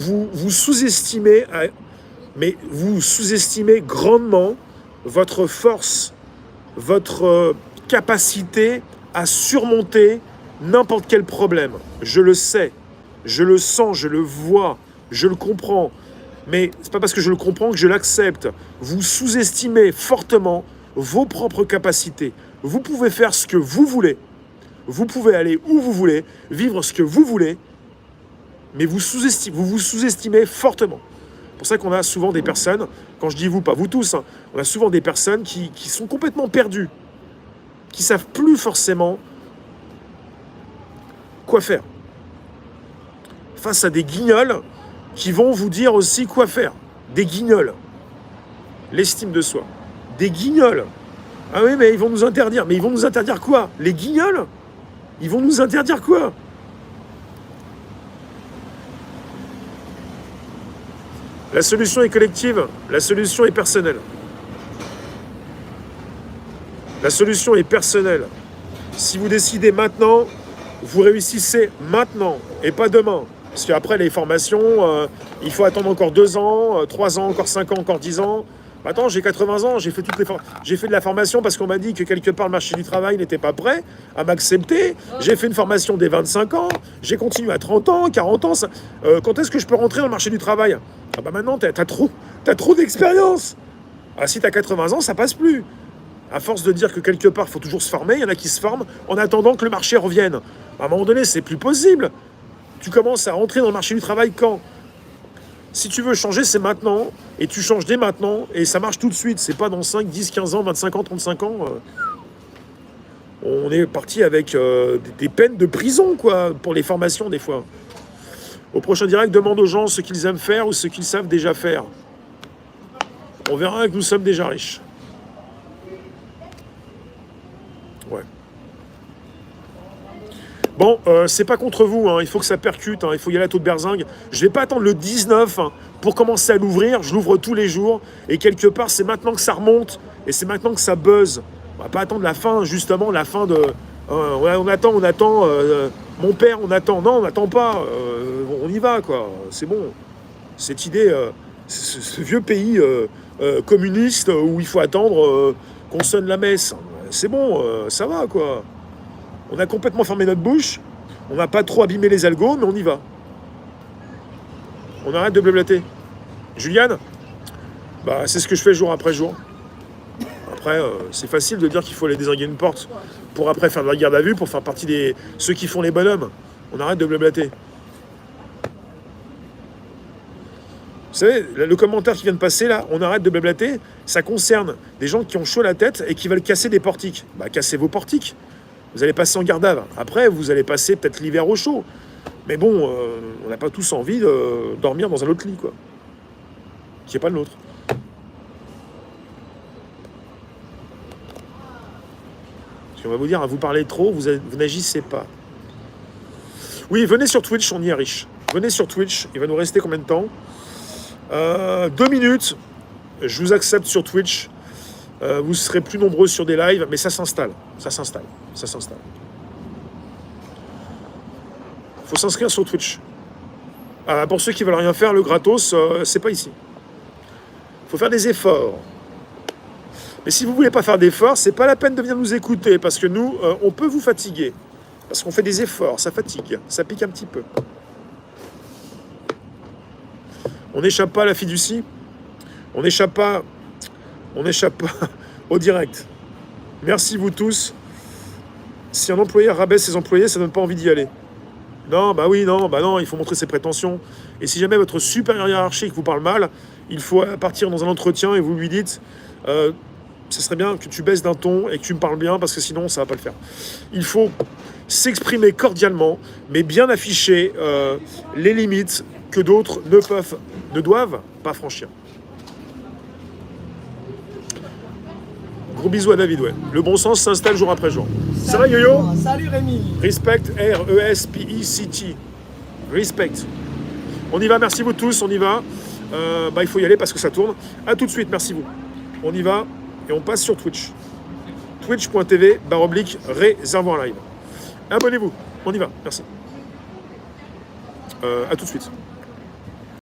vous sous-estimez, mais vous sous-estimez grandement votre force, votre capacité à surmonter n'importe quel problème. Je le sais, je le sens, je le vois, je le comprends. Mais c'est pas parce que je le comprends que je l'accepte. Vous sous-estimez fortement vos propres capacités. Vous pouvez faire ce que vous voulez. Vous pouvez aller où vous voulez, vivre ce que vous voulez, mais vous vous sous-estimez fortement. C'est pour ça qu'on a souvent des personnes, quand je dis vous, pas vous tous, hein, on a souvent des personnes qui sont complètement perdues, qui ne savent plus forcément quoi faire. Face à des guignols qui vont vous dire aussi quoi faire. Des guignols. L'estime de soi. Des guignols. Ah oui, mais ils vont nous interdire. Mais ils vont nous interdire quoi? Les guignols? Ils vont nous interdire quoi? La solution est collective, la solution est personnelle. La solution est personnelle. Si vous décidez maintenant, vous réussissez maintenant et pas demain. Parce qu'après, les formations, il faut attendre encore 2 ans, 3 ans, encore 5 ans, encore 10 ans. Attends, j'ai 80 ans, j'ai fait de la formation parce qu'on m'a dit que quelque part le marché du travail n'était pas prêt à m'accepter. J'ai fait une formation dès 25 ans, j'ai continué à 30 ans, 40 ans. Quand est-ce que je peux rentrer dans le marché du travail? Ah bah maintenant, t'as trop d'expérience. Ah, si t'as 80 ans, ça passe plus. À force de dire que quelque part, il faut toujours se former, il y en a qui se forment en attendant que le marché revienne. À un moment donné, c'est plus possible. Tu commences à rentrer dans le marché du travail quand? Si tu veux changer, c'est maintenant. Et tu changes dès maintenant. Et ça marche tout de suite. C'est pas dans 5, 10, 15 ans, 25 ans, 35 ans. On est parti avec des peines de prison, quoi, pour les formations, des fois. Au prochain direct, demande aux gens ce qu'ils aiment faire ou ce qu'ils savent déjà faire. On verra que nous sommes déjà riches. Ouais. Bon, c'est pas contre vous, hein, il faut que ça percute, hein, il faut y aller à taux de berzingue. Je vais pas attendre le 19 hein, pour commencer à l'ouvrir, je l'ouvre tous les jours, et quelque part, c'est maintenant que ça remonte, et c'est maintenant que ça buzz. On va pas attendre la fin, justement, la fin de... ouais, on attend, mon père, on attend. Non, on n'attend pas, on y va, quoi, c'est bon. Cette idée, ce vieux pays communiste où il faut attendre qu'on sonne la messe, c'est bon, ça va, quoi. On a complètement fermé notre bouche, on n'a pas trop abîmé les algos, mais on y va. On arrête de blablater. Juliane, bah, c'est ce que je fais jour après jour. Après, c'est facile de dire qu'il faut aller désinguer une porte pour après faire de la garde à vue, pour faire partie des ceux qui font les bonhommes. On arrête de blablater. Vous savez, le commentaire qui vient de passer là, on arrête de blablater, ça concerne des gens qui ont chaud à la tête et qui veulent casser des portiques. Bah, cassez vos portiques. Vous allez passer en garde à vue. Après, vous allez passer peut-être l'hiver au chaud. Mais bon, on n'a pas tous envie de dormir dans un autre lit, quoi. Qui n'est pas le nôtre. Parce qu'on va vous dire, vous parlez trop, vous n'agissez pas. Oui, venez sur Twitch, on y est riche. Venez sur Twitch, il va nous rester combien de temps 2 minutes, je vous accepte sur Twitch. Vous serez plus nombreux sur des lives, mais ça s'installe. Ça s'installe. Il faut s'inscrire sur Twitch. Pour ceux qui veulent rien faire, le gratos, c'est pas ici. Il faut faire des efforts. Mais si vous voulez pas faire d'efforts, c'est pas la peine de venir nous écouter, parce que nous, on peut vous fatiguer. Parce qu'on fait des efforts, ça fatigue, ça pique un petit peu. On n'échappe pas à la fiducie. On n'échappe pas au direct. Merci vous tous. Si un employé rabaisse ses employés, ça ne donne pas envie d'y aller. Non, il faut montrer ses prétentions. Et si jamais votre supérieur hiérarchique vous parle mal, il faut partir dans un entretien et vous lui dites ce serait bien que tu baisses d'un ton et que tu me parles bien, parce que sinon ça va pas le faire. Il faut s'exprimer cordialement, mais bien afficher les limites que d'autres ne doivent pas franchir. Gros bisous à David, ouais. Le bon sens s'installe jour après jour. Ça va, Yo-Yo? Salut Rémi. Respect, R-E-S-P-E-C-T. Respect. On y va, merci vous tous, on y va. Il faut y aller parce que ça tourne. A tout de suite, merci vous. On y va et on passe sur Twitch. Twitch.tv/réservoir live. Abonnez-vous, on y va, merci. A tout de suite.